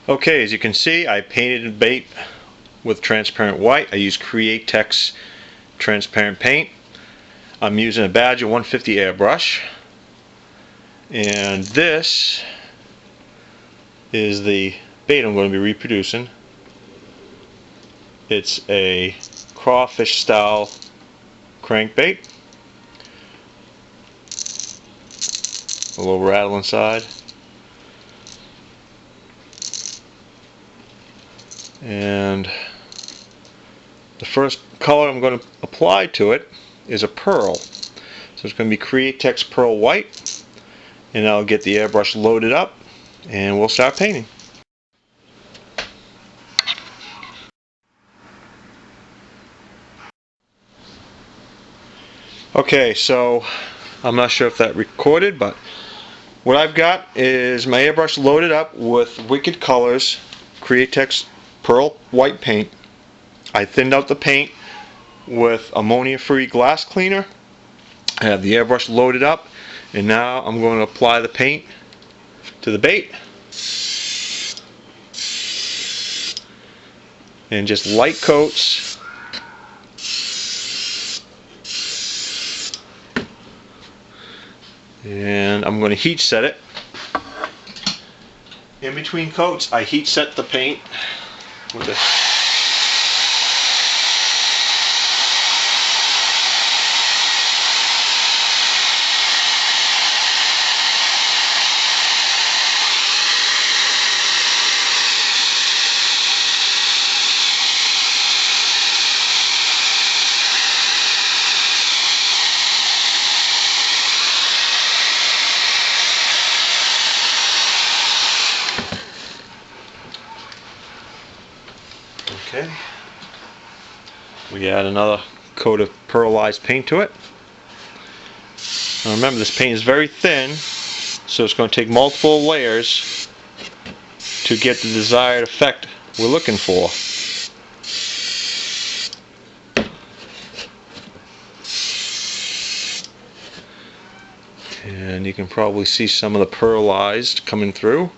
Okay, as you can see, I painted the bait with transparent white. I used Createx transparent paint. I'm using a Badger 150 airbrush, and this is the bait I'm going to be reproducing. It's a crawfish style crankbait. A little rattle inside. And the first color I'm going to apply to it is a pearl. So it's going to be Createx Pearl White, and I'll get the airbrush loaded up and we'll start painting. Okay, so I'm not sure if that recorded, but what I've got is my airbrush loaded up with Wicked Colors Createx Pearl White paint. I thinned out the paint with ammonia-free glass cleaner. I have the airbrush loaded up, and now I'm going to apply the paint to the bait and just light coats. And I'm going to heat set it. In between coats, I heat set the paint with a Okay. We add another coat of pearlized paint to it. Now remember, this paint is very thin, so it's going to take multiple layers to get the desired effect we're looking for. And you can probably see some of the pearlized coming through.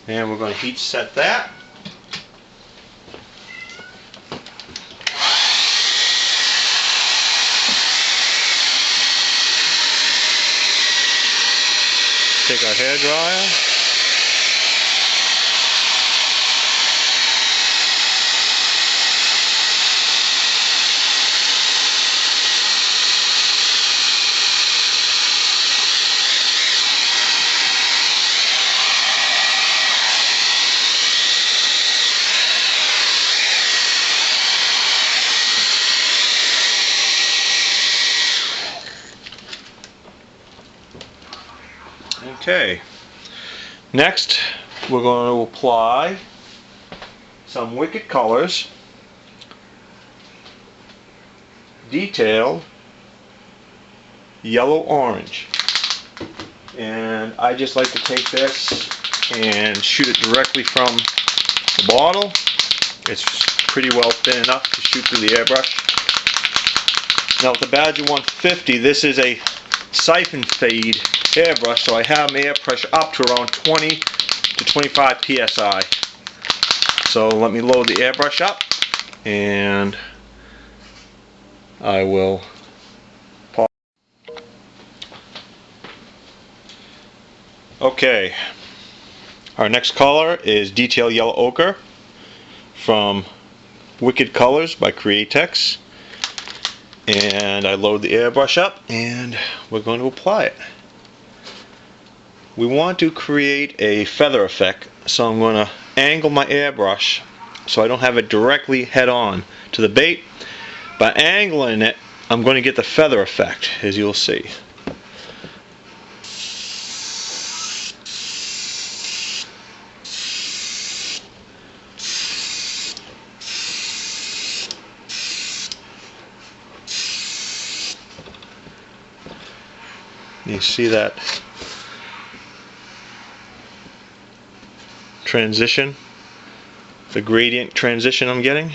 And we're going to heat set that. Take our hair dryer. Okay, next we're going to apply some Wicked Colors Detailed Yellow Orange, and I just like to take this and shoot it directly from the bottle. It's pretty well thin enough to shoot through the airbrush. Now with the Badger 150, this is a siphon fade airbrush, so I have my air pressure up to around 20 to 25 psi. So let me load the airbrush up and I will pause. Okay, our next color is Detail Yellow Ochre from Wicked Colors by Createx, and I load the airbrush up and we're going to apply it. We want to create a feather effect, so I'm going to angle my airbrush so I don't have it directly head on to the bait. By angling it, I'm going to get the feather effect, as you'll see. You see that transition, the gradient transition I'm getting.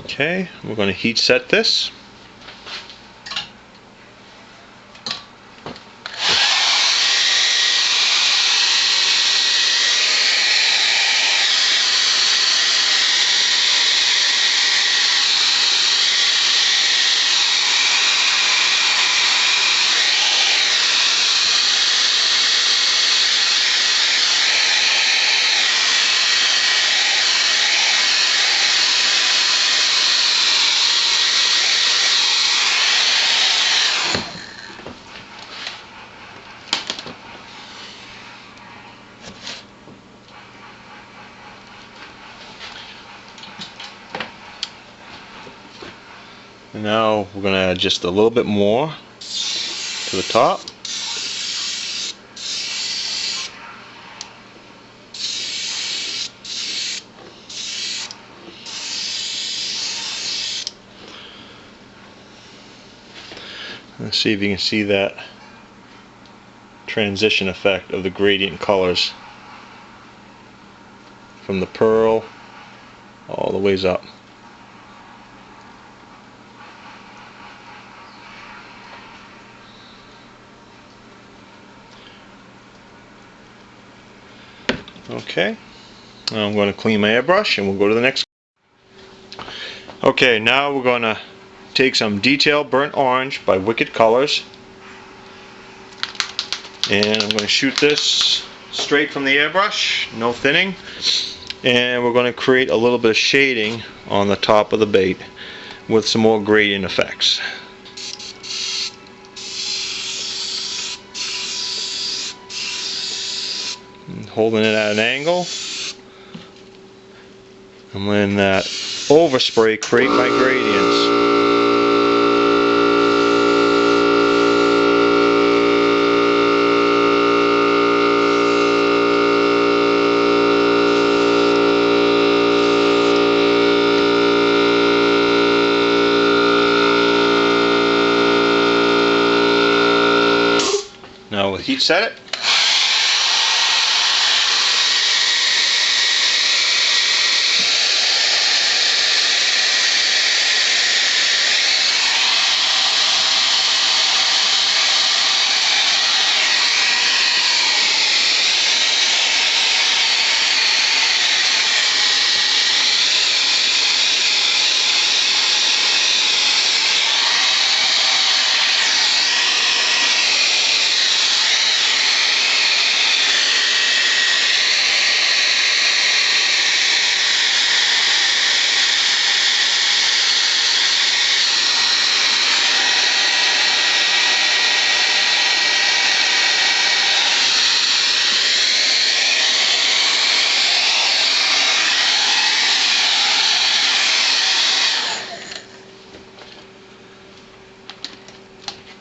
Okay, we're going to heat set this. And now we're going to add just a little bit more to the top. Let's see if you can see that transition effect of the gradient colors from the pearl all the ways up. Okay, now I'm going to clean my airbrush and we'll go to the next. Okay, now we're going to take some Detail Burnt Orange by Wicked Colors, and I'm going to shoot this straight from the airbrush, no thinning, and we're going to create a little bit of shading on the top of the bait with some more gradient effects. Holding it at an angle, and letting that overspray create my gradients. Now we'll heat set it.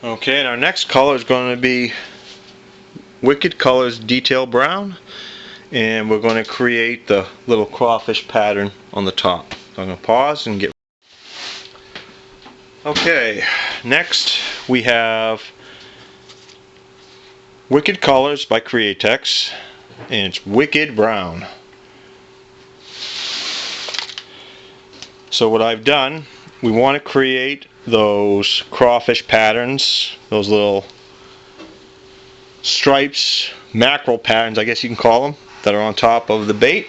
Okay, and our next color is going to be Wicked Colors Detail Brown, and we're going to create the little crawfish pattern on the top. So I'm going to pause and get. Okay, next we have Wicked Colors by Createx, and it's Wicked Brown. So what I've done, we want to create those crawfish patterns, those little stripes, mackerel patterns I guess you can call them, that are on top of the bait.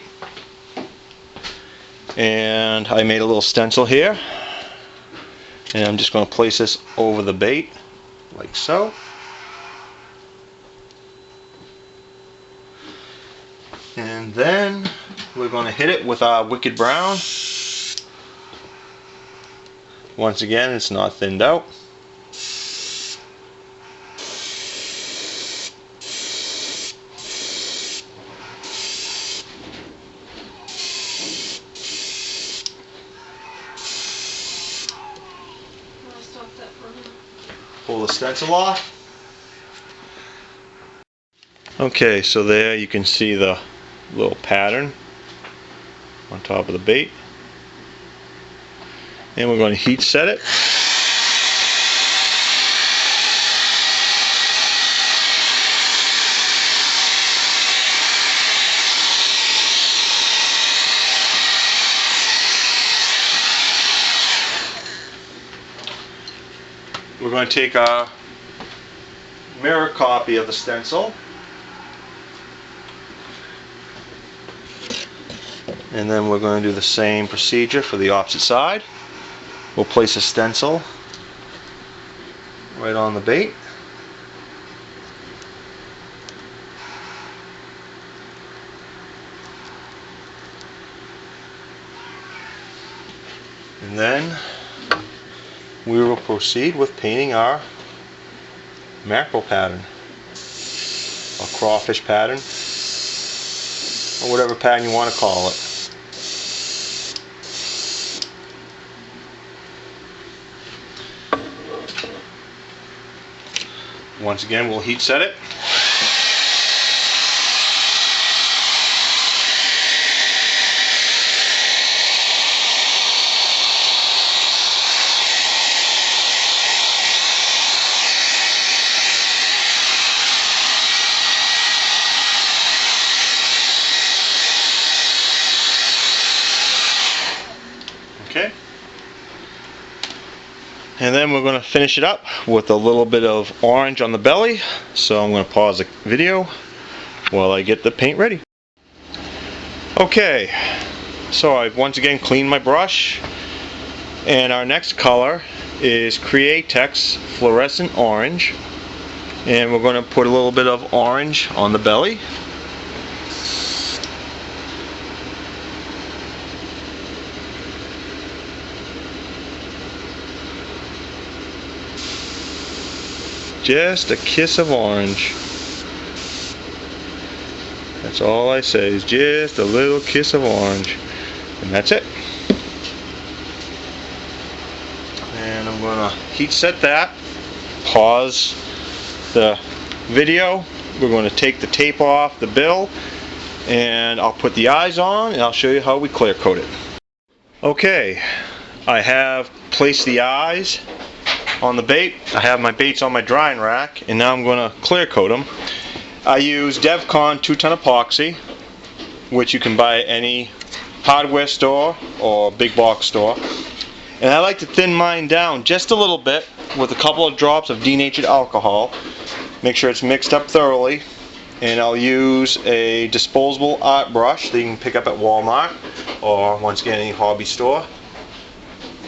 And I made a little stencil here, and I'm just going to place this over the bait like so. And then we're going to hit it with our Wicked Brown. Once again, it's not thinned out. Pull the stencil off. Okay, so there you can see the little pattern on top of the bait. And we're going to heat set it. We're going to take a mirror copy of the stencil, and then we're going to do the same procedure for the opposite side. We'll place a stencil right on the bait. And then we will proceed with painting our mackerel pattern, or crawfish pattern, or whatever pattern you want to call it. Once again, we'll heat set it. Okay. And then we're going to finish it up with a little bit of orange on the belly. So I'm going to pause the video while I get the paint ready. Okay, so I've once again cleaned my brush, and our next color is Craw Fluorescent Orange, and we're going to put a little bit of orange on the belly. Just a kiss of orange. That's all I say, is just a little kiss of orange. And that's it. And I'm going to heat set that. Pause the video. We're going to take the tape off the bill, and I'll put the eyes on, and I'll show you how we clear coat it. Okay, I have placed the eyes on the bait. I have my baits on my drying rack, and now I'm going to clear coat them. I use DevCon 2-ton epoxy, which you can buy at any hardware store or big box store. And I like to thin mine down just a little bit with a couple of drops of denatured alcohol. Make sure it's mixed up thoroughly. And I'll use a disposable art brush that you can pick up at Walmart or once again any hobby store.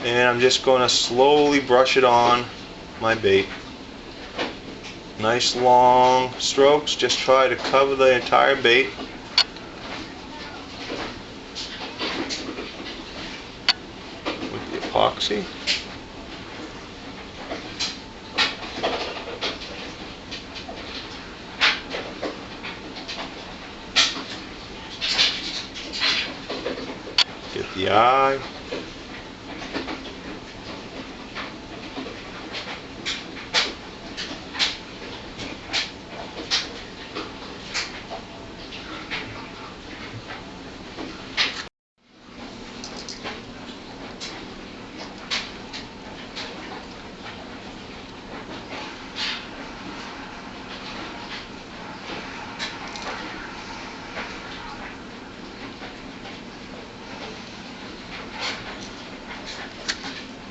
And I'm just going to slowly brush it on my bait. Nice long strokes, just try to cover the entire bait. With the epoxy. Get the eye.